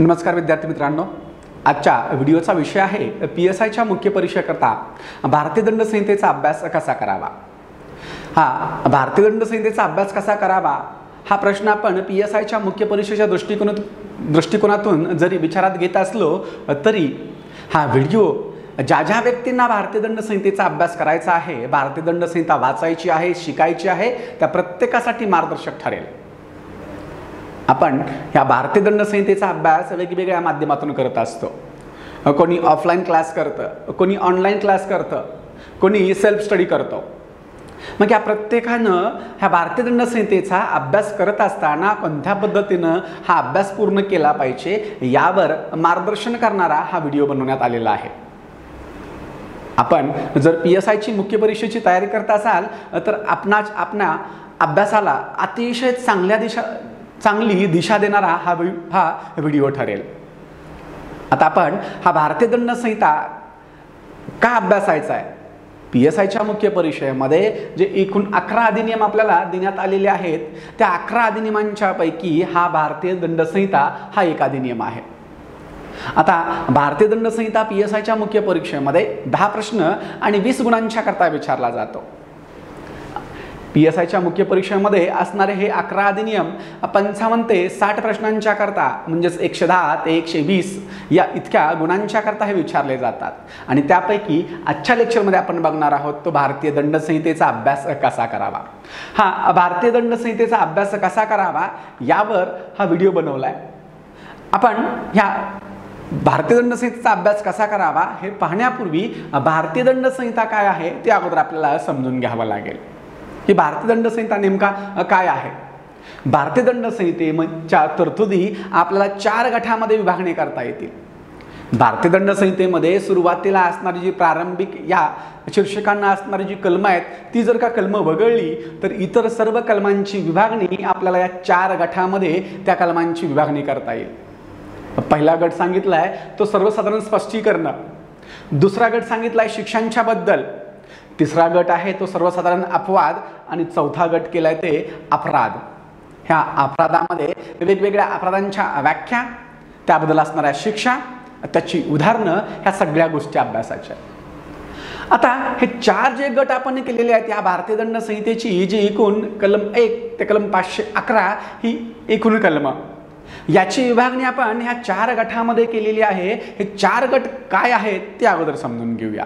नमस्कार विद्यार्थी मित्रांनो, आजच्या व्हिडिओचा विषय आहे PSIच्या मुख्य परीक्षेकरता भारतीय दंड संहितेचा अभ्यास कसा करावा। भारतीय दंड संहितेचा अभ्यास कसा करावा हा प्रश्न आपण PSIच्या मुख्य परीक्षेच्या दृष्टिकोनातून जरी विचारात घेत असलो तरी हा व्हिडिओ ज्या व्यक्तींना भारतीय दंड संहितेचा अभ्यास करायचा आहे, भारतीय दंड संहिता वाचायची आहे, शिकायची आहे, त्या प्रत्येकासाठी मार्गदर्शक ठरेल। आपण ह्या भारतीय दंड संहितेचा अभ्यास वेगवेगळ्या माध्यमातून करत असतो। कोणी ऑफलाईन क्लास करतं, कोणी ऑनलाईन क्लास करतं, कोणी सेल्फ स्टडी करतो। मग या प्रत्येकानं ह्या भारतीय दंड संहितेचा अभ्यास करत असताना कोणत्या पद्धतीनं हा अभ्यास पूर्ण केला पाहिजे यावर मार्गदर्शन करणारा हा व्हिडिओ बनवण्यात आलेला आहे। आपण जर PSIची मुख्य परीक्षेची तयारी करत असाल तर आपणा अभ्यासाला अतिशय चांगली दिशा देणारा हा व्हिडिओ ठरेल। आता आपण हा भारतीय दंड संहिता का अभ्यासायचा आहे? PSIच्या मुख्य परीक्षेमध्ये जे एकूण 11 अधिनियम आपल्याला देण्यात आलेले आहेत, त्या 11 अधिनियमांच्या पैकी हा भारतीय दंड संहिता हा एक अधिनियम आहे। आता भारतीय दंड संहिता PSIच्या मुख्य परीक्षेमध्ये 10 प्रश्न आणि 20 गुणांच्या करता विचारला जातो। PSIच्या मुख्य परीक्षेमध्ये असणारे हे 11 अधिनियम 55 ते 60 प्रश्नांच्या करता म्हणजेच 110 ते 120 या इतक्या गुणांच्या करता हे विचारले जातात। आणि त्यापैकी आजच्या लेक्चरमध्ये आपण बघणार आहोत तो भारतीय दंड संहितेचा अभ्यास कसा करावा। भारतीय दंड संहितेचा अभ्यास कसा करावा यावर हा व्हिडिओ बनवलाय। आपण ह्या भारतीय दंड संहितेचा अभ्यास कसा करावा हे पाहण्यापूर्वी भारतीय दंड संहिता काय आहे ते अगोदर आपल्याला समजून घ्यावं लागेल की भारतीय दंड संहिता नेमका काय आहे। भारतीय दंड संहितेच्या तरतुदी आपल्याला 4 गटामध्ये विभागणी करता येतील। भारतीय दंड संहितेमध्ये सुरुवातीला असणारी जी प्रारंभिक या शीर्षकांना असणारी जी कलमं आहेत ती जर का कलमं वगळली तर इतर सर्व कलमांची विभागणी आपल्याला या 4 गटामध्ये त्या कलमांची विभागणी करता येईल। पहिला गट सांगितलाय तो सर्वसाधारण स्पष्टीकरण, दुसरा गट सांगितलाय शिक्षांच्या बद्दल, तिसरा गट आहे तो सर्वसाधारण अपवाद आणि चौथा गट केलाय ते अपराध। ह्या अपराधामध्ये वेगवेगळ्या अपराधांच्या व्याख्या, त्याबद्दल असणाऱ्या शिक्षा, त्याची उदाहरणं, ह्या सगळ्या गोष्टी अभ्यासाच्या। आता हे 4 जे गट आपण केलेले आहेत या भारतीय दंड संहितेची जी एकूण कलम 1 ते कलम 511 ही एकूण कलम, याची विभागणी आपण ह्या 4 गटामध्ये केलेली आहे। हे 4 गट काय आहेत ते अगोदर समजून घेऊया।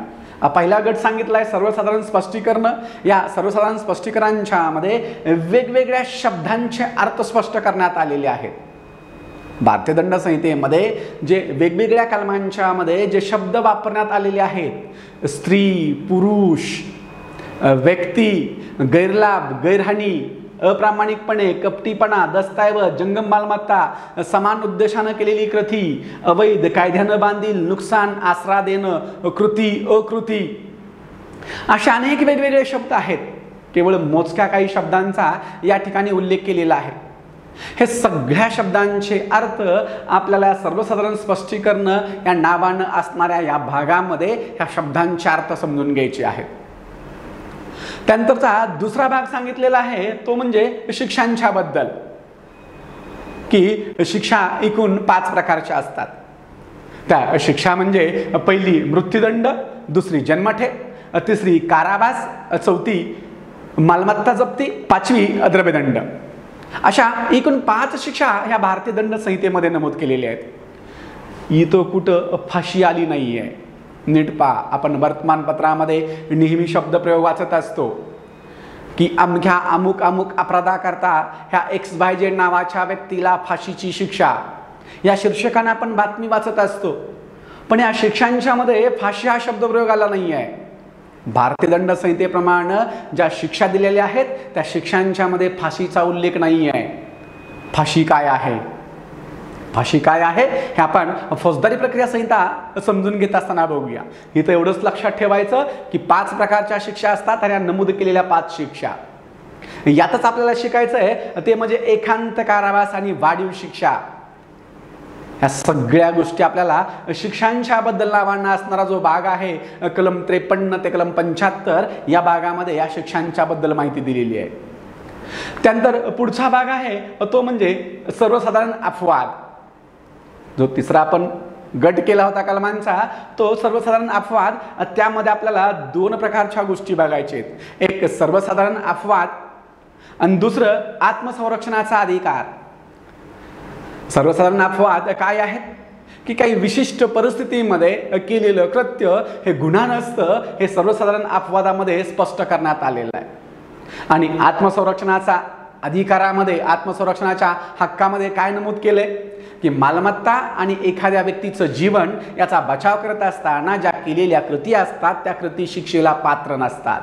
पहिला गट सांगितलाय सर्वसाधारण स्पष्टीकरण। या सर्वसाधारण स्पष्टीकरणांच्या मध्ये वेगवेगळ्या शब्दांचे अर्थ स्पष्ट करण्यात आलेले आहेत। भारतीय दंड संहितेमध्ये जे वेगवेगळ्या कलमांच्या मध्ये जे शब्द वापरण्यात आलेले आहेत, स्त्री, पुरुष, व्यक्ती, गैरलाभ, गैरहानी, अप्रामाणिकपणे, कपटीपणा, दस्तऐवज, जंगम मालमत्ता, समान उद्देशानं केलेली कृती, अवैध, कायद्यानं बांधील, नुकसान, आसरा देणं, कृती, अकृती, अशा अनेक वेगवेगळे शब्द आहेत। केवळ मोजक्या काही शब्दांचा या ठिकाणी उल्लेख केलेला आहे। हे सगळ्या शब्दांचे अर्थ आपल्याला सर्वसाधारण स्पष्टीकरण या नावानं असणाऱ्या या भागामध्ये ह्या शब्दांचे अर्थ समजून घ्यायचे आहेत। त्यानंतरचा दुसरा भाग सांगितलेला आहे तो म्हणजे शिक्षांच्या बद्दल, की शिक्षा एकूण 5 प्रकारच्या असतात। त्या शिक्षा म्हणजे पहिली मृत्यूदंड, दुसरी जन्मठेप, तिसरी कारावास, चौथी मालमत्ता जप्ती, 5वी द्रव्यदंड। अशा एकूण 5 शिक्षा ह्या भारतीय दंड संहितेमध्ये नमूद केलेल्या आहेत। इथं कुठं फाशी आली नाहीये। नीट पहा, आपण वर्तमानपत्रामध्ये नेहमी शब्दप्रयोग वाचत असतो की अमक्या अमुक अमुक अपराधाकरता ह्या XYZ नावाच्या व्यक्तीला फाशीची शिक्षा, या शीर्षकाने आपण बातमी वाचत असतो। पण या शिक्षांच्या मध्ये फाशी हा शब्दप्रयोग आला नाही आहे। भारतीय दंड संहितेप्रमाणे ज्या शिक्षा दिलेल्या आहेत त्या शिक्षांच्या मध्ये फाशीचा उल्लेख नाही आहे। फाशी काय आहे, फाशी काय आहे हे आपण फौजदारी प्रक्रिया संहिता समजून घेत असताना बघूया। इथं एवढंच लक्षात ठेवायचं की 5 प्रकारच्या शिक्षा असतात आणि नमूद केलेल्या 5 शिक्षा यातच आपल्याला शिकायचं आहे ते म्हणजे एकांत कारावास आणि वाढीव शिक्षा। ह्या सगळ्या गोष्टी आपल्याला शिक्षांच्या बद्दल नावांना असणारा जो भाग आहे कलम 53 ते कलम 75 या भागामध्ये या शिक्षांच्या बद्दल माहिती दिलेली आहे। त्यानंतर पुढचा भाग आहे तो म्हणजे सर्वसाधारण अपवाद। जो तिसरा आपण गट केला होता कलमांचा तो सर्वसाधारण अपवाद, त्यामध्ये आपल्याला दोन प्रकारच्या गोष्टी बघायच्या आहेत. एक सर्वसाधारण अपवाद आणि दुसरं आत्मसंरक्षणाचा अधिकार. सर्वसाधारण अपवाद काय आहेत की काही विशिष्ट परिस्थितीमध्ये केलेलं कृत्य हे गुन्हा नसतं, हे सर्वसाधारण अपवादामध्ये स्पष्ट करण्यात आलेलं आहे. आणि आत्मसंरक्षणाचा अधिकारामध्ये, आत्मसंरक्षणाच्या हक्कामध्ये काय नमूद केले की मालमत्ता आणि एखाद्या व्यक्तीचं जीवन याचा बचाव करत असताना ज्या केलेल्या कृती असतात त्या कृती शिक्षेला पात्र नसतात,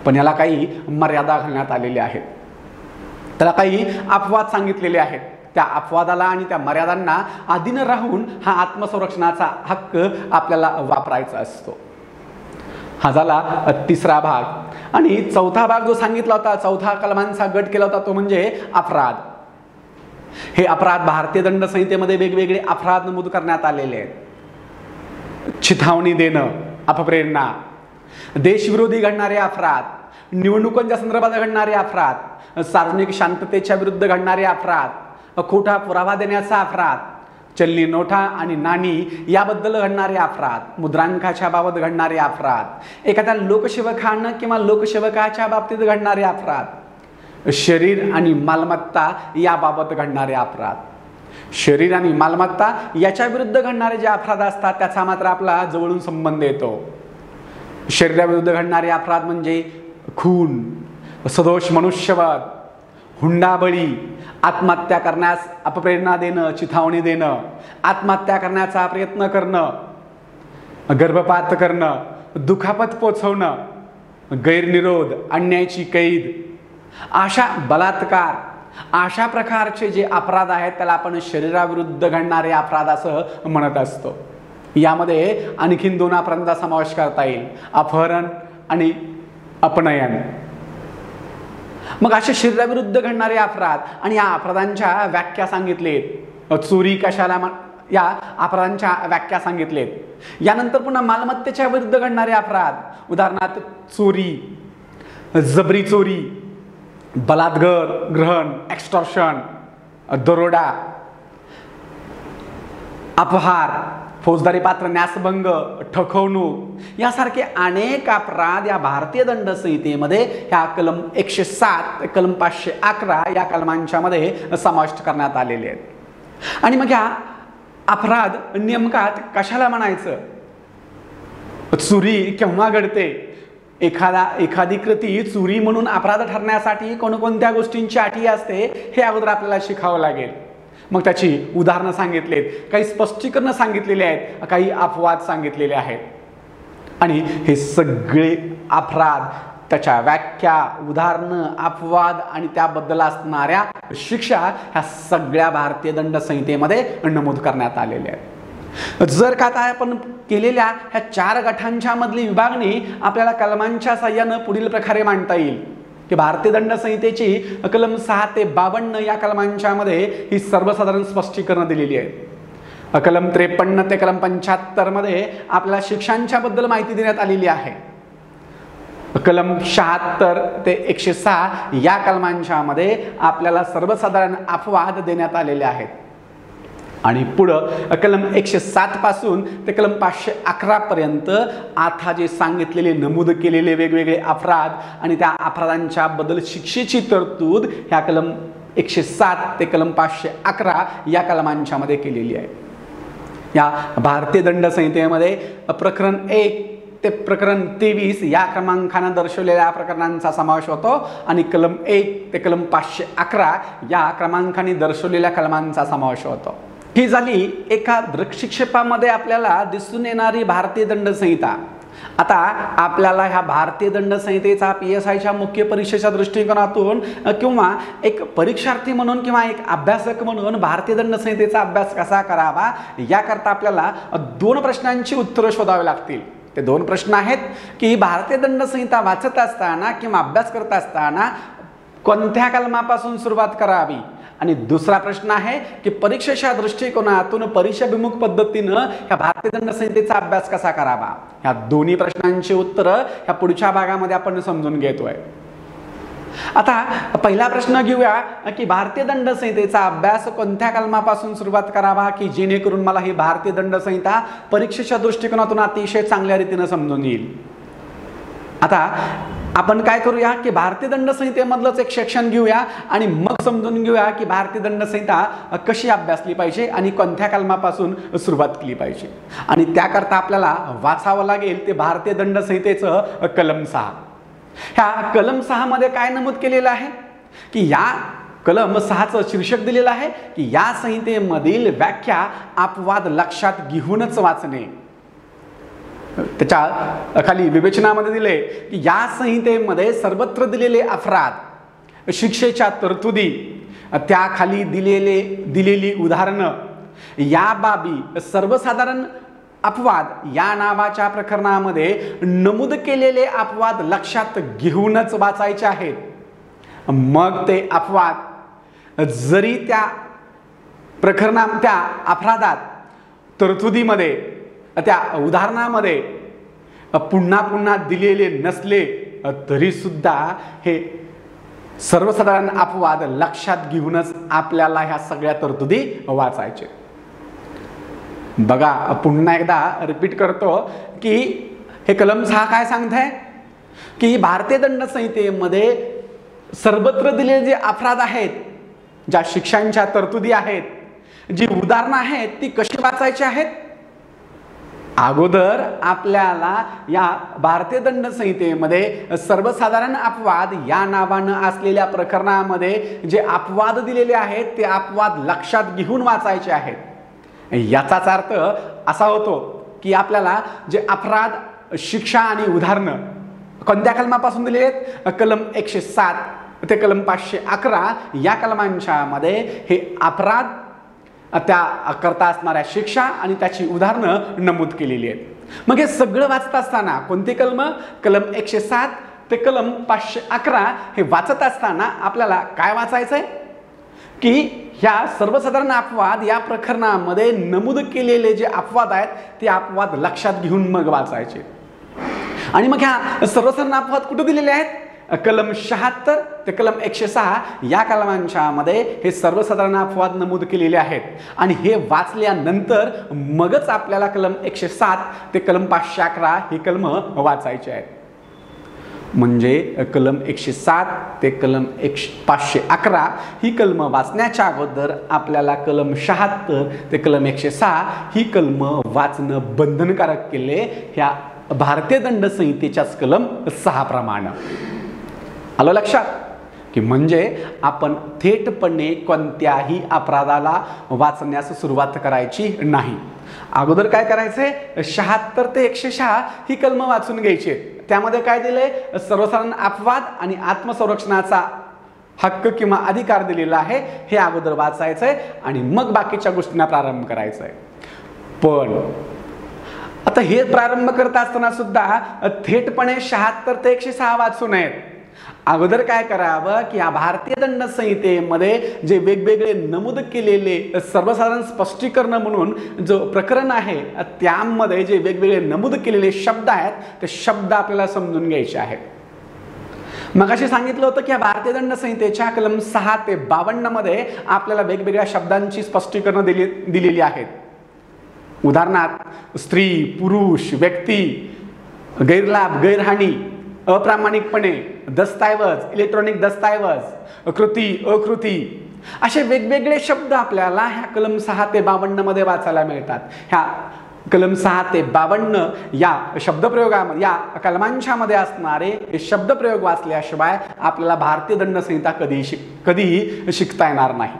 पण याला काही मर्यादा घालण्यात आलेल्या आहेत. त्याला काही अपवाद सांगितलेले आहेत. त्या अपवादाला आणि त्या मर्यादांना अधीन राहून हा आत्मसंरक्षणाचा हक्क आपल्याला वापरायचा असतो. हा झाला तिसरा भाग. आणि चौथा भाग जो सांगितला होता, चौथा कलमांचा गट केला होता तो म्हणजे अपराध. हे अपराध भारतीय दंड संहितेमध्ये वेगवेगळे अपराध नमूद करण्यात आलेले आहेत. चिथावणी देणं, अपप्रेरणा, देशविरोधी घडणारे अपराध, निवडणुकांच्या संदर्भात घडणारे अपराध, सार्वजनिक शांततेच्या विरुद्ध घडणारे अपराध, खोटा पुरावा देण्याचा अपराध, चलनी नोटा आणि नाणी याबद्दल घडणारे अपराध, मुद्रांकाच्या बाबत घडणारे अपराध, एखाद्या लोकसेवकानं किंवा लोकसेवकाच्या बाबतीत घडणारे अपराध, शरीर आणि मालमत्ता याबाबत घडणारे अपराध. शरीर आणि मालमत्ता याच्या विरुद्ध घडणारे जे अपराध असतात त्याचा मात्र आपला जवळून संबंध येतो. शरीराविरुद्ध घडणारे अपराध म्हणजे खून, सदोष मनुष्यवध, हुंडाबळी, आत्महत्या करण्यास अपप्रेरणा देणं, चिथावणी देणं, आत्महत्या करण्याचा प्रयत्न करणं, गर्भपात करणं, दुखापत पोचवणं, गैरनिरोध, अन्यायाची कैद, अशा बलात्कार, अशा प्रकारचे जे अपराध आहेत त्याला आपण शरीराविरुद्ध घडणारे अपराध असं म्हणत असतो. यामध्ये आणखीन दोन अपराधांचा समावेश करता येईल, अपहरण आणि अपनयन. मग असे शरीराविरुद्ध घडणारे अपराध आणि या अपराधांच्या व्याख्या सांगितलेत. चोरी कशाला या अपराधांच्या व्याख्या सांगितलेत. यानंतर पुन्हा मालमत्तेच्या विरुद्ध घडणारे अपराध, उदाहरणार्थ चोरी, जबरी चोरी, बलात्कार, ग्रहण, एक्स्टॉर्शन, दरोडा, अपहार, फौजदारी पात्र न्यासभंग, ठकवणूक यासारखे अनेक अपराध या भारतीय दंड संहितेमध्ये ह्या कलम 107 कलम 511 या कलमांच्या मध्ये समाविष्ट करण्यात आलेले आहेत. आणि मग ह्या अपराध नेमकात कशाला म्हणायचं? चोरी केव्हा घडते? एखादी कृती चोरी म्हणून अपराध ठरण्यासाठी कोणकोणत्या गोष्टींची अटी असते हे अगोदर आपल्याला शिकावं लागेल. मग त्याची उदाहरणं सांगितलेत, काही स्पष्टीकरण सांगितलेले आहेत, काही अपवाद सांगितलेले आहेत. आणि हे सगळे अपराध, त्याच्या व्याख्या, उदाहरणं, अपवाद आणि त्याबद्दल असणाऱ्या शिक्षा ह्या सगळ्या भारतीय दंड संहितेमध्ये नमूद करण्यात आलेल्या आहेत. जर का आता आपण केलेल्या ह्या 4 गटांच्या मधली विभागणी आपल्याला कलमांच्या साह्यानं पुढील प्रकारे मांडता येईल की भारतीय दंड संहितेची कलम 6 ते 52 या कलमांच्या मध्ये ही सर्वसाधारण स्पष्टीकरण दिलेली आहे. कलम 53 ते कलम 75 मध्ये आपल्याला शिक्षांच्या बद्दल माहिती देण्यात आलेली आहे. कलम 76 ते 106 या कलमांच्या मध्ये आपल्याला सर्वसाधारण अपवाद देण्यात आलेले आहेत. आणि पुढं कलम 107 पासून ते कलम 511 पर्यंत आता जे सांगितलेले नमूद केलेले वेगवेगळे अपराध आणि त्या अपराधांच्या बद्दल शिक्षेची तरतूद ह्या कलम 107 ते कलम 511 या कलमांच्या मध्ये केलेली आहे. या भारतीय दंड संहितेमध्ये प्रकरण 1 ते प्रकरण 23 या क्रमांकाने दर्शवलेल्या प्रकरणांचा समावेश होतो आणि कलम 1 ते कलम 511 या क्रमांकाने दर्शवलेल्या कलमांचा समावेश होतो. ही झाली एका दृक्शिक्षेपामध्ये आपल्याला दिसून येणारी भारतीय दंड संहिता. आता आपल्याला ह्या भारतीय दंड संहितेचा PSIच्या मुख्य परीक्षेच्या दृष्टिकोनातून किंवा एक परीक्षार्थी म्हणून किंवा एक अभ्यासक म्हणून भारतीय दंड संहितेचा अभ्यास कसा करावा याकरता आपल्याला 2 प्रश्नांची उत्तरं शोधावी लागतील. ते 2 प्रश्न आहेत की भारतीय दंड संहिता वाचत असताना किंवा अभ्यास करत असताना कोणत्या कलमापासून सुरुवात करावी, आणि दुसरा प्रश्न आहे की परीक्षेच्या दृष्टिकोनातून परीक्षाभिमुख पद्धतीनं ह्या भारतीय दंड संहितेचा अभ्यास कसा करावा. ह्या दोन्ही प्रश्नांची उत्तरं ह्या पुढच्या भागामध्ये आपण समजून घेतोय. आता पहिला प्रश्न घेऊया की भारतीय दंड संहितेचा अभ्यास कोणत्या कलमापासून सुरुवात करावा की जेणेकरून मला ही भारतीय दंड संहिता परीक्षेच्या दृष्टिकोनातून अतिशय चांगल्या रीतीने समजून येईल. आता आपण काय करूया की भारतीय दंड संहितेमधलंच एक सेक्शन घेऊया आणि मग समजून घेऊया की भारतीय दंड संहिता कशी अभ्यासली पाहिजे आणि कोणत्या कलमापासून सुरुवात केली पाहिजे. आणि त्याकरता आपल्याला वाचावं लागेल ते भारतीय दंड संहितेचं कलम 6. ह्या कलम 6 मध्ये काय नमूद केलेलं आहे की या कलम 6चं शीर्षक दिलेलं आहे की या संहितेमधील व्याख्या अपवाद लक्षात घेऊनच वाचणे. त्याच्या खाली विवेचनामध्ये दिले की या संहितेमध्ये सर्वत्र दिलेले अपराध, शिक्षेच्या तरतुदी, त्याखाली दिलेली उदाहरणं, या बाबी सर्वसाधारण अपवाद या नावाच्या प्रकरणामध्ये नमूद केलेले अपवाद लक्षात घेऊनच वाचायचे आहेत. मग ते अपवाद जरी त्या त्या अपराधात, तरतुदीमध्ये, त्या उदाहरणामध्ये पुन्हा पुन्हा दिलेले नसले तरी सुद्धा हे सर्वसाधारण अपवाद लक्षात घेऊनच आपल्याला ह्या सगळ्या तरतुदी वाचायचे. बघा, पुन्हा एकदा रिपीट करतो की हे कलम 6 काय सांगतंय की भारतीय दंड संहितेमध्ये सर्वत्र दिलेले जे अपराध आहेत, ज्या शिक्षांच्या तरतुदी आहेत, जी उदाहरणं आहेत, ती कशी वाचायची आहेत. अगोदर आपल्याला या भारतीय दंड संहितेमध्ये सर्वसाधारण अपवाद या नावानं असलेल्या प्रकरणामध्ये जे अपवाद दिलेले आहेत ते अपवाद लक्षात घेऊन वाचायचे आहेत. याचाच अर्थ असा होतो की आपल्याला जे अपराध, शिक्षा आणि उदाहरणं कोणत्या कलमापासून दिले आहेत, कलम 107 ते कलम 511 या कलमांच्या मध्ये हे अपराध, त्या करता असणाऱ्या शिक्षा आणि त्याची उदाहरणं नमूद केलेली आहेत. मग हे सगळं वाचत असताना कोणते कलम, कलम 107 ते कलम 511 हे वाचत असताना आपल्याला काय वाचायचंय की ह्या सर्वसाधारण अपवाद या प्रकरणामध्ये नमूद केलेले जे अपवाद आहेत ते अपवाद लक्षात घेऊन मग वाचायचे. आणि मग ह्या सर्वसाधारण अपवाद कुठे दिलेले आहेत, कलम 76 ते कलम 106 या कलमांच्या मध्ये हे सर्वसाधारण अपवाद नमूद केलेले आहेत. आणि हे वाचल्यानंतर मगच आपल्याला कलम 107 ते कलम 511 ही कलम वाचायची आहेत. म्हणजे कलम 107 ते कलम 511 ही कलम वाचण्याच्या अगोदर आपल्याला कलम 76 ते कलम 106 ही कलम वाचणं बंधनकारक केले ह्या भारतीय दंड संहितेच्याच कलम 6 प्रमाणे. आलं लक्षात की म्हणजे आपण थेटपणे कोणत्याही अपराधाला वाचण्यास सुरुवात करायची नाही. अगोदर काय करायचंय, 76 ते 106 ही कलम वाचून घ्यायची. त्यामध्ये काय दिलंय, सर्वसाधारण अपवाद आणि आत्मसंरक्षणाचा हक्क किंवा अधिकार दिलेला आहे हे अगोदर वाचायचंय आणि मग बाकीच्या गोष्टींना प्रारंभ करायचा आहे. पण आता हे प्रारंभ करत असताना सुद्धा थेटपणे 76 ते 106 वाचू नयेत. अगोदर काय करावं की या भारतीय दंड संहितेमध्ये जे वेगवेगळे नमूद केलेले सर्वसाधारण स्पष्टीकरण म्हणून जो प्रकरण आहे त्यामध्ये जे वेगवेगळे नमूद केलेले शब्द आहेत ते शब्द आपल्याला समजून घ्यायचे आहेत. मगाशी सांगितलं होतं की या भारतीय दंड संहितेच्या कलम 6 ते 52 मध्ये आपल्याला वेगवेगळ्या शब्दांची स्पष्टीकरण दिलेली आहेत. उदाहरणार्थ स्त्री, पुरुष, व्यक्ती, गैरलाभ, गैरहानी, अप्रामाणिकपणे, दस्तऐवज, इलेक्ट्रॉनिक दस्तऐवज, कृती, अकृती असे वेगवेगळे शब्द आपल्याला ह्या कलम 6 ते 52 मध्ये वाचायला मिळतात. ह्या कलम 6 ते 52 या शब्दप्रयोगामध्ये, या कलमांच्या मध्ये असणारे हे शब्दप्रयोग वाचल्याशिवाय आपल्याला भारतीय दंड संहिता कधीही शिकता येणार नाही.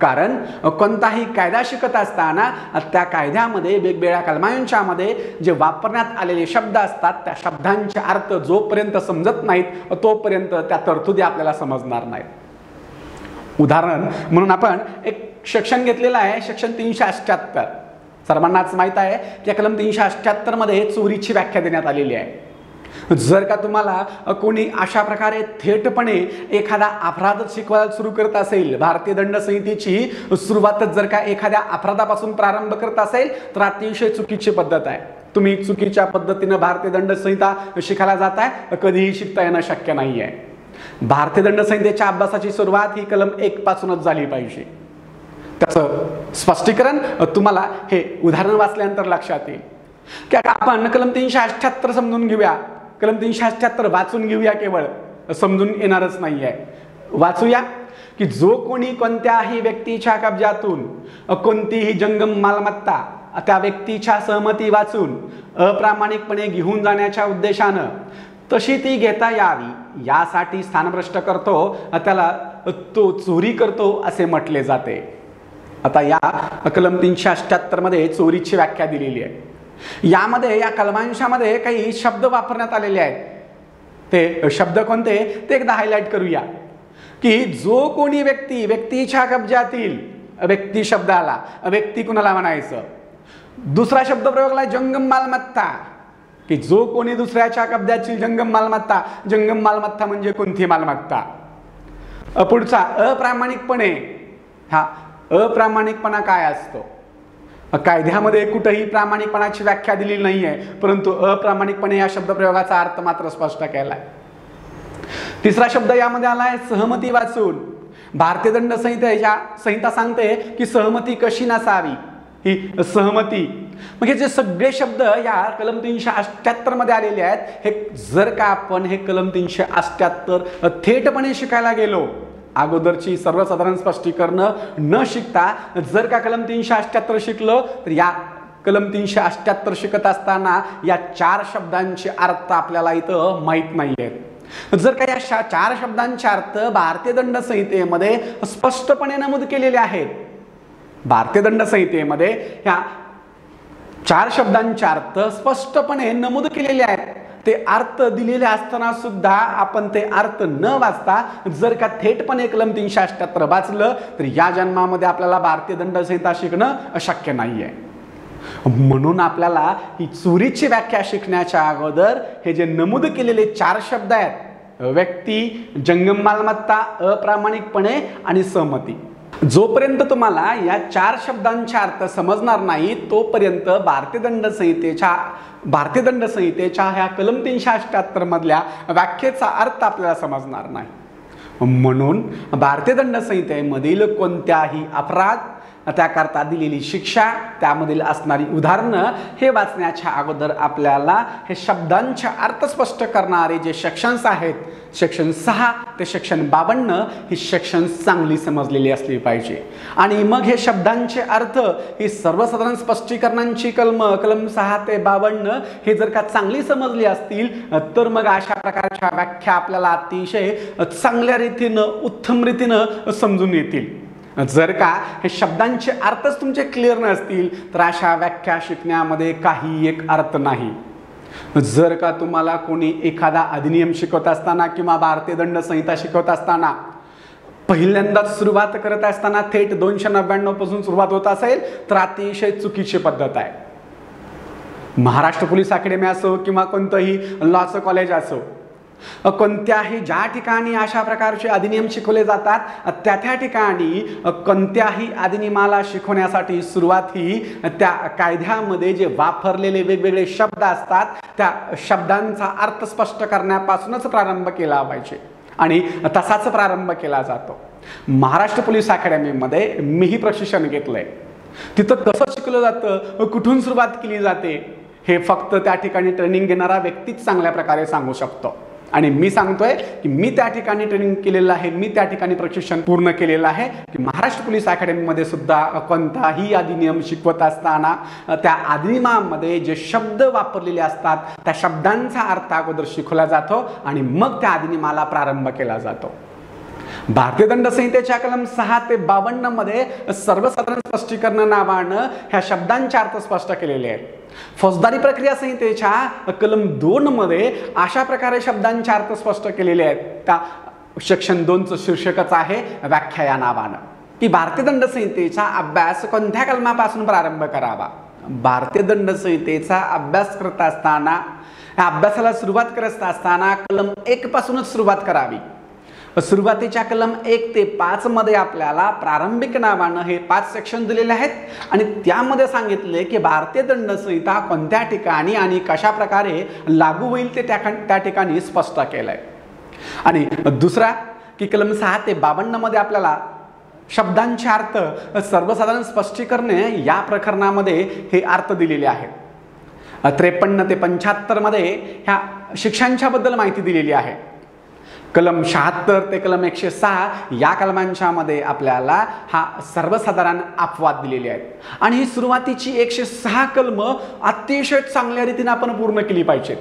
कारण कोणताही कायदा शिकत असताना त्या कायद्यामध्ये वेगवेगळ्या कलमांच्या मध्ये जे वापरण्यात आलेले शब्द असतात त्या शब्दांचे अर्थ जोपर्यंत समजत नाहीत तोपर्यंत त्या तरतुदी आपल्याला समजणार नाहीत. उदाहरण म्हणून आपण एक सेक्शन घेतलेला आहे, सेक्शन 378. सर्वांनाच माहित आहे की कलम 378 मध्ये चोरीची व्याख्या देण्यात आलेली आहे. जर का तुम्हाला कोणी अशा प्रकारे थेटपणे एखादा अपराध शिकवायला सुरू करत असेल, भारतीय दंड संहितेची सुरुवातच जर का एखाद्या अपराधापासून प्रारंभ करत असेल तर अतिशय चुकीची पद्धत आहे. तुम्ही चुकीच्या पद्धतीने भारतीय दंड संहिता शिकायला जाताय, कधीही शिकता येणं शक्य नाही आहे. भारतीय दंड संहितेच्या अभ्यासाची सुरुवात ही कलम 1 पासूनच झाली पाहिजे. त्याचं स्पष्टीकरण तुम्हाला हे उदाहरण वाचल्यानंतर लक्षात येईल की आपण कलम 378 समजून घेऊया. कलम 378 वाचून घेऊया, केवळ समजून येणारच नाहीये. वाचूया की जो कोणी कोणत्याही व्यक्तीच्या कब्जातून कोणतीही जंगम मालमत्ता त्या व्यक्तीच्या सहमती वाचून अप्रामाणिकपणे घेऊन जाण्याच्या उद्देशानं तशी ती घेता यावी यासाठी स्थानभ्रष्ट करतो, त्याला तो चोरी करतो असे म्हटले जाते. आता या कलम 378 मध्ये चोरीची व्याख्या दिलेली आहे. यामध्ये या कलमांशामध्ये काही शब्द वापरण्यात आलेले आहेत. ते शब्द कोणते ते एकदा हायलाइट करूया की जो कोणी व्यक्ती, व्यक्तीच्या कब्जातील, व्यक्ती शब्द आला, व्यक्ती कुणाला म्हणायचं. दुसरा शब्द प्रयोगला जंगम मालमत्ता, की जो कोणी दुसऱ्याच्या कब्जाची जंगम मालमत्ता. जंगम मालमत्ता म्हणजे कोणती मालमत्ता. पुढचा अप्रामाणिकपणे. हा अप्रामाणिकपणा काय असतो. कायद्यामध्ये कुठेही प्रामाणिकपणाची व्याख्या दिलेली नाहीये, परंतु अप्रामाणिकपणे या शब्दप्रयोगाचा अर्थ मात्र स्पष्ट केलाय. तिसरा शब्द यामध्ये आलाय सहमती वाचून. भारतीय दंड संहिता सांगते की सहमती कशी नसावी. ही सहमती म्हणजे जे सगळे शब्द या कलम 378 मध्ये आलेले आहेत, हे जर का आपण हे कलम 378 थेटपणे शिकायला गेलो, अगोदरची सर्वसाधारण स्पष्टीकरण न शिकता जर का कलम 378 शिकलो, तर या कलम 378 शिकत असताना या 4 शब्दांचे अर्थ आपल्याला इथं माहीत नाहीयेत. जर का या 4 शब्दांचे अर्थ भारतीय दंड संहितेमध्ये स्पष्टपणे नमूद केलेले आहेत, भारतीय दंड संहितेमध्ये ह्या 4 शब्दांचे अर्थ स्पष्टपणे नमूद केलेले आहेत, ते अर्थ दिलेले असताना सुद्धा आपण ते अर्थ न वाचता जर का थेटपणे कलम 378 वाचलं, तर या जन्मामध्ये आपल्याला भारतीय दंड संहिता शिकणं अशक्य नाहीये. म्हणून आपल्याला ही चोरीची व्याख्या शिकण्याच्या अगोदर हे जे नमूद केलेले 4 शब्द आहेत, व्यक्ती, जंगम मालमत्ता, अप्रामाणिकपणे आणि सहमती, जोपर्यंत तुम्हाला या 4 शब्दांचे अर्थ समजणार नाही तोपर्यंत भारतीय दंड संहितेच्या ह्या कलम 378 मधल्या व्याख्येचा अर्थ आपल्याला समजणार नाही. म्हणून भारतीय दंड संहितेमधील कोणत्याही अपराध, त्याकरता दिलेली शिक्षा, त्यामधील असणारी उदाहरणं हे वाचण्याच्या अगोदर आपल्याला हे शब्दांचे अर्थ स्पष्ट करणारे जे सेक्शन्स आहेत, सेक्शन 6 ते सेक्शन 52 ही सेक्शन्स चांगली समजलेली असली पाहिजे. आणि मग हे शब्दांचे अर्थ ही सर्वसाधारण स्पष्टीकरणांची कलम 6 ते 52 हे जर का चांगली समजली असतील, तर मग अशा प्रकारच्या व्याख्या आपल्याला अतिशय चांगल्या रीतीनं, उत्तम रीतीनं समजून येतील. जर का हे शब्दांचे अर्थच तुमचे क्लिअर नसतील, तर अशा व्याख्या शिकण्यामध्ये काही एक अर्थ नाही. जर का तुम्हाला कोणी एखादा अधिनियम शिकवत असताना किंवा भारतीय दंड संहिता शिकवत असताना पहिल्यांदाच सुरुवात करत असताना थेट 299 पासून सुरुवात होत असेल, तर अतिशय चुकीची पद्धत आहे. महाराष्ट्र पोलीस अकॅडमी असो किंवा कोणतंही लॉचं कॉलेज असो, कोणत्याही ज्या ठिकाणी अशा प्रकारचे अधिनियम शिकवले जातात, त्या ठिकाणी कोणत्याही अधिनियमाला शिकवण्यासाठी सुरुवात ही त्या कायद्यामध्ये जे वापरलेले वेगवेगळे शब्द असतात, त्या शब्दांचा अर्थ स्पष्ट करण्यापासूनच प्रारंभ केला पाहिजे आणि तसाच प्रारंभ केला जातो. महाराष्ट्र पोलीस अकॅडमीमध्ये मीही प्रशिक्षण घेतलंय. तिथं कसं शिकलं जातं, कुठून सुरुवात केली जाते, हे फक्त त्या ठिकाणी ट्रेनिंग घेणारा व्यक्तीच चांगल्या प्रकारे सांगू शकतो. आणि मी सांगतोय की मी त्या ठिकाणी ट्रेनिंग केलेलं आहे, मी त्या ठिकाणी प्रशिक्षण पूर्ण केलेलं आहे की महाराष्ट्र पोलीस अकॅडमीमध्ये सुद्धा कोणताही अधिनियम शिकवत असताना त्या अधिनियमामध्ये जे शब्द वापरलेले असतात त्या शब्दांचा अर्थ अगोदर शिकवला जातो आणि मग त्या अधिनियमाला प्रारंभ केला जातो. भारतीय दंड संहितेच्या कलम 6 ते 52 मध्ये सर्वसाधारण स्पष्टीकरण नावानं ह्या शब्दांचे अर्थ स्पष्ट केलेले आहेत. फौजदारी प्रक्रिया संहितेच्या कलम 2 मध्ये अशा प्रकारे शब्दांचे अर्थ स्पष्ट केलेले आहेत. त्या सेक्शन 2चं शीर्षकच आहे व्याख्या या नावानं, की भारतीय दंड संहितेचा अभ्यास कोणत्या कलमापासून प्रारंभ करावा. भारतीय दंड संहितेचा अभ्यास करत असताना, या अभ्यासाला सुरुवात करत असताना कलम 1 पासूनच सुरुवात करावी. सुरुवातीच्या कलम 1 ते 5 मध्ये आपल्याला प्रारंभिक नावानं हे 5 सेक्शन दिलेले आहेत आणि त्यामध्ये सांगितले की भारतीय दंड संहिता कोणत्या ठिकाणी आणि कशा प्रकारे लागू होईल ते त्या ठिकाणी स्पष्ट केलंय. आणि दुसरा की कलम 6 ते 52 मध्ये आपल्याला शब्दांचे अर्थ सर्वसाधारण स्पष्टीकरणे या प्रकरणामध्ये हे अर्थ दिलेले आहेत. 53 ते 75 मध्ये ह्या शिक्षांच्या बद्दल माहिती दिलेली आहे. कलम 76 ते कलम 106 या कलमांच्या मध्ये आपल्याला हा सर्वसाधारण अपवाद दिलेले आहेत. आणि ही सुरुवातीची 106 कलम अतिशय चांगल्या रीतीने आपण पूर्ण केली पाहिजेत.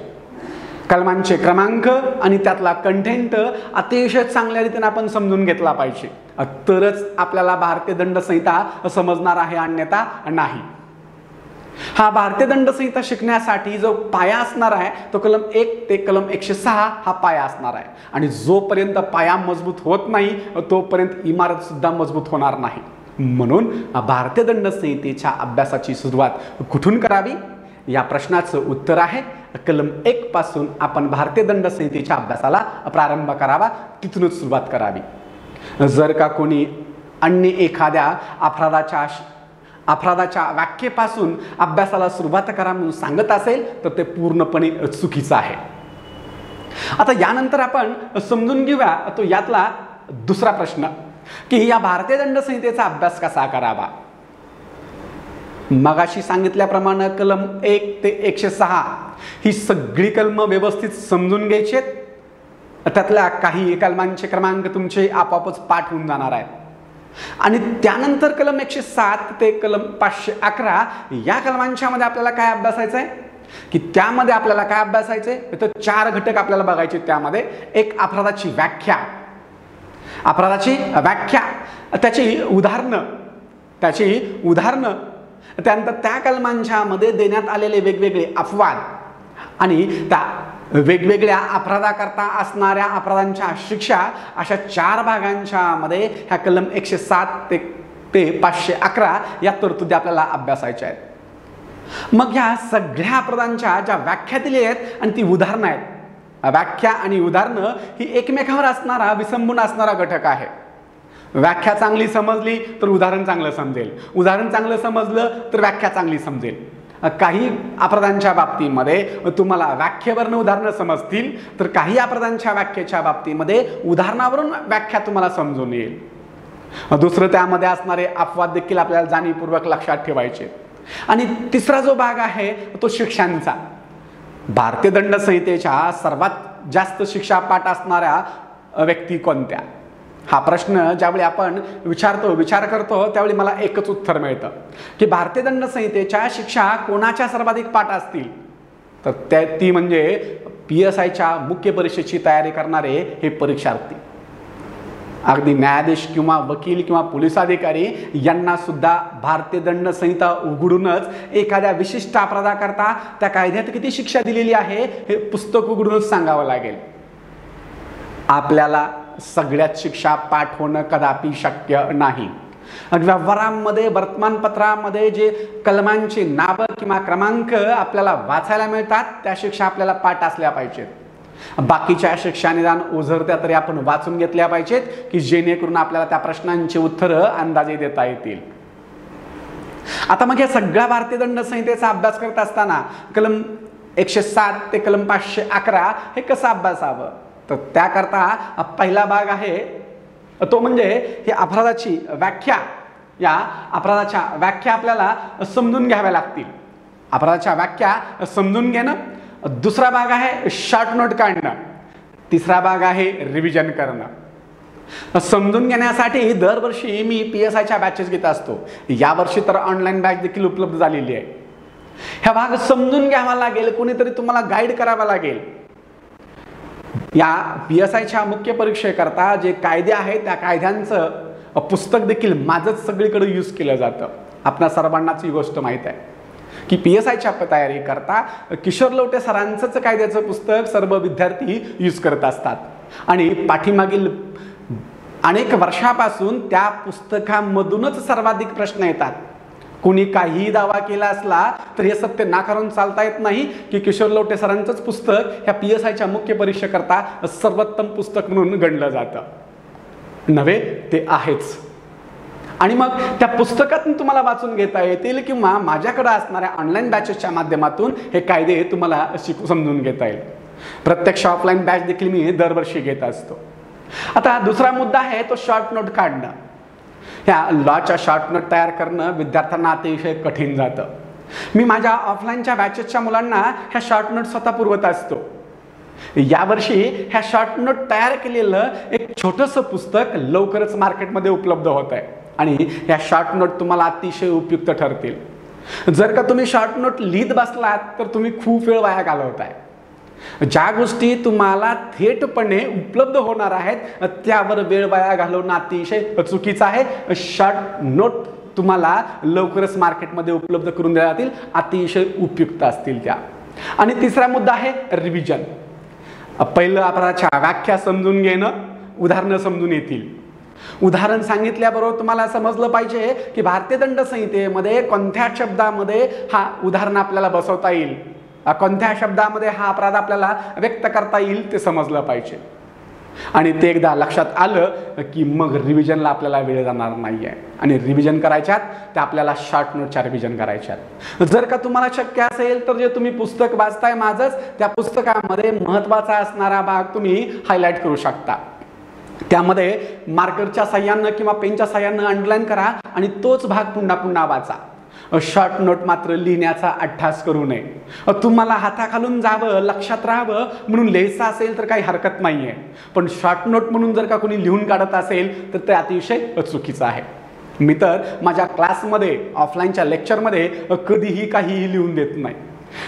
कलमांचे क्रमांक आणि त्यातला कंटेंट अतिशय चांगल्या रीतीने आपण समजून घेतला पाहिजे, तरच आपल्याला भारतीय दंड संहिता समजणार आहे, अन्यथा नाही. हा भारतीय दंड संहिता शिकण्यासाठी जो पाया असणार आहे तो कलम 1 ते कलम 106 हा पाया असणार आहे. आणि जोपर्यंत पाया मजबूत होत नाही तोपर्यंत इमारत सुद्धा मजबूत होणार नाही. म्हणून भारतीय दंड संहितेच्या अभ्यासाची सुरुवात कुठून करावी या प्रश्नाचं उत्तर आहे कलम 1 पासून आपण भारतीय दंड संहितेच्या अभ्यासाला प्रारंभ करावा, तिथूनच सुरुवात करावी. जर का कोणी अन्य एखाद्या अपराधाच्या व्याख्येपासून अभ्यासाला सुरुवात करा म्हणून सांगत असेल तर ते पूर्णपणे चुकीचं आहे. आता यानंतर आपण समजून घेऊया तो यातला दुसरा प्रश्न की या भारतीय दंड संहितेचा अभ्यास कसा करावा. मगाशी सांगितल्याप्रमाणे कलम 1 ते 106 ही सगळी कलम व्यवस्थित समजून घ्यायची आहेत. त्यातल्या काही कलमांचे क्रमांक तुमचे आपोआपच पाठ होऊन जाणार आहेत. आणि त्यानंतर कलम 107 ते कलम 511 या कलमांच्या मध्ये आपल्याला काय अभ्यासायचं आहे की त्यामध्ये आपल्याला काय अभ्यासायचे तर 4 घटक आपल्याला बघायचे. त्यामध्ये एक अपराधाची व्याख्या, त्याची उदाहरणं, त्यानंतर त्या कलमांच्या मध्ये देण्यात आलेले वेगवेगळे अपवाद आणि त्या वेगवेगळ्या अपराधाकरता असणाऱ्या अपराधांच्या शिक्षा, अशा 4 भागांच्या मध्ये ह्या कलम 107 ते 511 या तरतुदी आपल्याला अभ्यासायच्या आहेत. मग ह्या सगळ्या अपराधांच्या ज्या व्याख्या दिल्या आहेत आणि ती उदाहरणं आहेत, व्याख्या आणि उदाहरणं ही एकमेकावर असणारा विसंबून असणारा घटक आहे. व्याख्या चांगली समजली तर उदाहरण चांगलं समजेल, उदाहरण चांगलं समजलं तर व्याख्या चांगली समजेल. काही अपराधांच्या बाबतीमध्ये तुम्हाला व्याख्येवरून उदाहरणं समजतील तर काही अपराधांच्या व्याख्येच्या बाबतीमध्ये उदाहरणावरून व्याख्या तुम्हाला समजून येईल. दुसरं त्यामध्ये असणारे अपवाद देखील आपल्याला जाणीवपूर्वक लक्षात ठेवायचे. आणि तिसरा जो भाग आहे तो शिक्षांचा. भारतीय दंड संहितेच्या सर्वात जास्त शिक्षा पाठ असणाऱ्या व्यक्ती कोणत्या हा प्रश्न ज्यावेळी आपण विचार करतो त्यावेळी मला एकच उत्तर मिळतं की भारतीय दंड संहितेच्या शिक्षा कोणाच्या सर्वाधिक पाठ असतील तर ती म्हणजे PSIच्या मुख्य परीक्षेची तयारी करणारे हे परीक्षार्थी. अगदी न्यायाधीश किंवा वकील किंवा पोलीस अधिकारी यांना सुद्धा भारतीय दंड संहिता उघडूनच एखाद्या विशिष्ट अपराधाकरता त्या कायद्यात किती शिक्षा दिलेली आहे हे पुस्तक उघडूनच सांगावं लागेल. आपल्याला सगळ्यात शिक्षा पाठ होणं कदापि शक्य नाही. व्यवहारांमध्ये वर्तमानपत्रामध्ये जे कलमांची नावं किंवा क्रमांक आपल्याला वाचायला मिळतात त्या शिक्षा आपल्याला पाठ असल्या पाहिजेत. बाकीच्या शिक्षा निदान ओझरत्या तरी आपण वाचून घेतल्या पाहिजेत की जेणेकरून आपल्याला त्या प्रश्नांची उत्तरं अंदाजे देता येतील. आता मग या सगळ्या भारतीय दंड संहितेचा अभ्यास करत असताना कलम 107 ते कलम 511 हे कसं अभ्यासावं तर त्याकरता पहिला भाग आहे तो म्हणजे ही अपराधाची व्याख्या. या अपराधाच्या व्याख्या आपल्याला समजून घ्याव्या लागतील. अपराधाच्या व्याख्या समजून घेणं. दुसरा भाग आहे शॉर्ट नोट काढणं. तिसरा भाग आहे रिव्हिजन करणं. समजून घेण्यासाठी दरवर्षी मी PSIच्या बॅचेस घेत असतो. यावर्षी तर ऑनलाईन बॅच देखील उपलब्ध झालेली आहे. हा भाग समजून घ्यावा लागेल, कोणीतरी तुम्हाला गाईड करावा लागेल. या PSIच्या मुख्य परीक्षेकरता जे कायदे आहेत त्या कायद्यांचं पुस्तक देखील माझंच सगळीकडे यूज केलं जातं. आपल्या सर्वांनाच ही गोष्ट माहीत आहे की PSIच्या तयारी करता किशोर लवटे सरांचंच कायद्याचं पुस्तक सर्व विद्यार्थी यूज करत असतात. आणि पाठीमागील अनेक वर्षापासून त्या पुस्तकामधूनच सर्वाधिक प्रश्न येतात. कोणी काहीही दावा केला असला तर हे सत्य नाकारून चालता येत नाही की किशोर लवटे सरांचंच पुस्तक ह्या PSIच्या मुख्य परीक्षेकरता सर्वोत्तम पुस्तक म्हणून गणलं जातं. नव्हे, ते आहेच. आणि मग त्या पुस्तकातून तुम्हाला वाचून घेता येतील किंवा माझ्याकडे असणाऱ्या ऑनलाईन बॅचेसच्या माध्यमातून हे कायदे तुम्हाला समजून घेता येईल. प्रत्यक्ष ऑफलाईन बॅच देखील मी दरवर्षी घेत असतो. आता दुसरा मुद्दा आहे तो शॉर्ट नोट काढणं. ह्या लॉच्या शॉर्ट नोट तयार करणं विद्यार्थ्यांना अतिशय कठीण जातं. मी माझ्या ऑफलाईनच्या बॅचेसच्या मुलांना ह्या शॉर्ट नोट स्वतः पुरवत असतो. यावर्षी ह्या शॉर्ट नोट तयार केलेलं एक छोटंसं पुस्तक लवकरच मार्केटमध्ये उपलब्ध होत आहे आणि ह्या शॉर्ट नोट तुम्हाला अतिशय उपयुक्त ठरतील. जर का तुम्ही शॉर्ट नोट लिहित बसलात तर तुम्ही खूप वेळ वाया घालवताय. ज्या गोष्टी तुम्हाला थेटपणे उपलब्ध होणार आहेत त्यावर वेळ वाया घालवणं अतिशय चुकीचं आहे. शॉर्ट नोट तुम्हाला लवकरच मार्केटमध्ये उपलब्ध करून देण्यात येतील, अतिशय उपयुक्त असतील त्या. आणि तिसरा मुद्दा आहे रिव्हिजन. पहिलं अपराधाच्या व्याख्या समजून घेणं, उदाहरणं समजून येतील. उदाहरण सांगितल्याबरोबर तुम्हाला समजलं पाहिजे की भारतीय दंड संहितेमध्ये कोणत्या शब्दामध्ये हा उदाहरण आपल्याला बसवता येईल, कोणत्या शब्दामध्ये हा अपराध आपल्याला व्यक्त करता येईल ते समजलं पाहिजे. आणि ते एकदा लक्षात आलं की मग रिव्हिजनला आपल्याला वेळ जाणार नाही आहे. आणि रिव्हिजन करायच्यात त्या आपल्याला शॉर्ट नोटच्या रिव्हिजन करायच्यात. जर का तुम्हाला शक्य असेल तर जे तुम्ही पुस्तक वाचताय माझंच, त्या पुस्तकामध्ये महत्त्वाचा असणारा भाग तुम्ही हायलाईट करू शकता. त्यामध्ये मार्करच्या साह्यानं किंवा पेनच्या साह्यानं अंडरलाईन करा आणि तोच भाग पुन्हा पुन्हा वाचा. शॉर्ट नोट मात्र लिहिण्याचा अट्टास करू नये. तुम्हाला हाताखालून जावं, लक्षात राहावं म्हणून लिहायचं असेल तर काही हरकत नाही आहे, पण शॉर्ट नोट म्हणून जर का कोणी लिहून काढत असेल तर ते अतिशय चुकीचं आहे. मी तर माझ्या क्लासमध्ये ऑफलाईनच्या लेक्चरमध्ये कधीही काहीही लिहून देत नाही.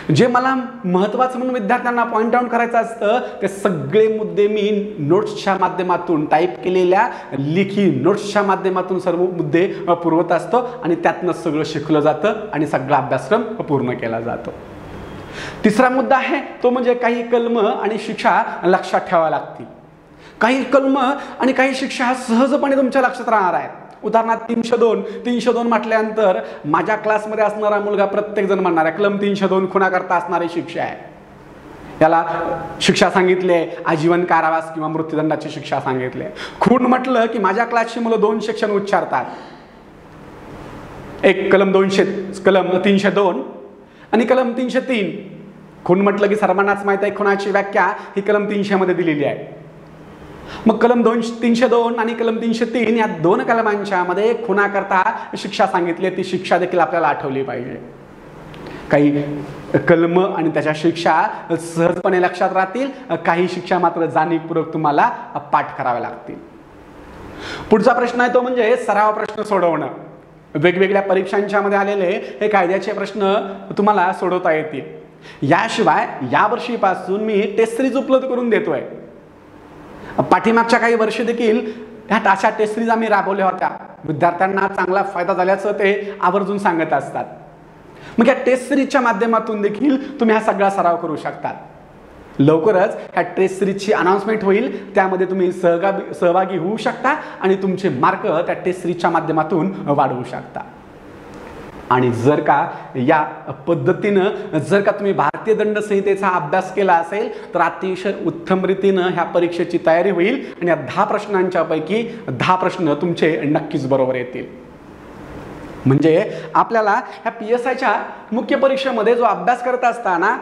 जे मला महत्त्वाचं म्हणून विद्यार्थ्यांना पॉइंट आउट करायचं असतं ते सगळे मुद्दे मी नोट्सच्या माध्यमातून, टाईप केलेल्या लिखी नोट्सच्या माध्यमातून सर्व मुद्दे पुरवत असतो आणि त्यातनं सगळं शिकलं जातं आणि सगळा अभ्यासक्रम पूर्ण केला जातो. तिसरा मुद्दा आहे तो म्हणजे काही कलम आणि शिक्षा लक्षात ठेवाव्या लागतील. काही कलम आणि काही शिक्षा सहजपणे तुमच्या लक्षात राहणार आहेत. उदाहरणार्थ 302 म्हटल्यानंतर माझ्या क्लासमध्ये असणारा मुलगा प्रत्येक जण म्हणणार आहे कलम 302 खुनाकरता असणारी शिक्षा आहे. याला शिक्षा सांगितले आजीवन कारावास किंवा मृत्यूदंडाची शिक्षा सांगितले. खून म्हटलं की माझ्या क्लासची मुलं 2 सेक्शन उच्चारतात. एक कलम 302 आणि कलम 303. खून म्हटलं की सर्वांनाच माहित आहे खुनाची व्याख्या ही कलम 300 मध्ये दिलेली आहे. मग कलम 302 आणि कलम 303 या 2 कलमांच्या मध्ये खुनाकरता शिक्षा सांगितली. ती शिक्षा देखील आपल्याला आठवली पाहिजे. काही कलम आणि त्याच्या शिक्षा सहजपणे लक्षात राहतील, काही शिक्षा मात्र जाणीवपूर्वक तुम्हाला पाठ कराव्या लागतील. पुढचा प्रश्न आहे तो म्हणजे सराव प्रश्न सोडवणं. वेगवेगळ्या परीक्षांच्या मध्ये आलेले हे कायद्याचे प्रश्न तुम्हाला सोडवता येतील. याशिवाय यावर्षीपासून मी टेस्ट सिरीज उपलब्ध करून देतोय. पाठीमागच्या काही वर्ष देखील ह्या अशा टेस्ट सिरीज आम्ही राबवल्या होत्या. विद्यार्थ्यांना चांगला फायदा झाल्याचं ते आवर्जून सांगत असतात. मग या टेस्ट सिरीजच्या माध्यमातून देखील तुम्ही हा सगळा सराव करू शकता. लवकरच ह्या टेस्ट सिरीजची अनाउन्समेंट होईल, त्यामध्ये तुम्ही सहभागी होऊ शकता आणि तुमचे मार्क त्या टेस्ट सिरीजच्या माध्यमातून वाढवू शकता. आणि जर का या पद्धतीनं जर का तुम्ही भारतीय दंड संहितेचा अभ्यास केला असेल तर अतिशय उत्तम रीतीनं ह्या परीक्षेची तयारी होईल आणि या 10 प्रश्नांच्या पैकी 10 प्रश्न तुमचे नक्कीच बरोबर येतील. म्हणजे आपल्याला ह्या PSIच्या मुख्य परीक्षेमध्ये जो अभ्यास करत असताना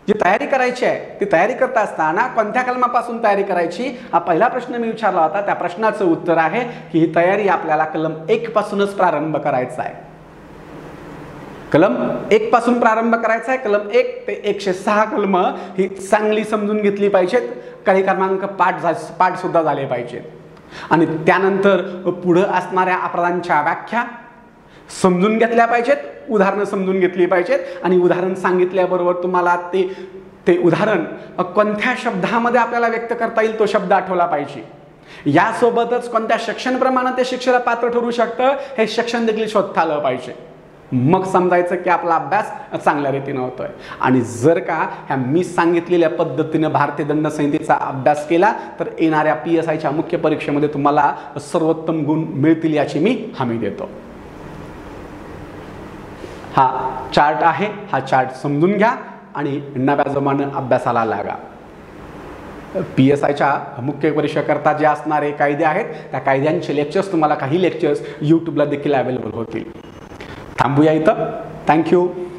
जी तयारी करायची आहे ती तयारी करत असताना कोणत्या कलमापासून तयारी करायची हा पहिला प्रश्न मी विचारला होता. त्या प्रश्नाचं उत्तर आहे की ही तयारी आपल्याला कलम 1 पासूनच प्रारंभ करायचा आहे. कलम 1 पासून प्रारंभ करायचा आहे. कलम 1 ते 106 कलम ही चांगली समजून घेतली पाहिजेत. काही क्रमांक पाठ सुद्धा झाले पाहिजेत. आणि त्यानंतर पुढे असणाऱ्या अपराधांच्या व्याख्या समजून घेतल्या पाहिजेत, उदाहरणं समजून घेतली पाहिजेत आणि उदाहरण सांगितल्याबरोबर तुम्हाला ते उदाहरण कोणत्या शब्दामध्ये आपल्याला व्यक्त करता येईल तो शब्द आठवला पाहिजे. यासोबतच कोणत्या सेक्शनप्रमाणे ते शिक्षेला पात्र ठरू शकतं हे सेक्शन देखील शोधता आलं पाहिजे. मग समजायचं की आपला अभ्यास चांगल्या रीतीनं होतोय. आणि जर का ह्या मी सांगितलेल्या पद्धतीनं भारतीय दंड संहितेचा अभ्यास केला तर येणाऱ्या PSIच्या मुख्य परीक्षेमध्ये तुम्हाला सर्वोत्तम गुण मिळतील याची मी हमी देतो. हा चार्ट आहे, हा चार्ट समजून घ्या आणि नव्या जमानं अभ्यासाला लागा. PSIच्या मुख्य परीक्षेकरता जे असणारे कायदे आहेत त्या कायद्यांचे लेक्चर्स तुम्हाला काही लेक्चर्स यूट्यूबला देखील अवेलेबल होतील. थांबूया इथं. थँक्यू.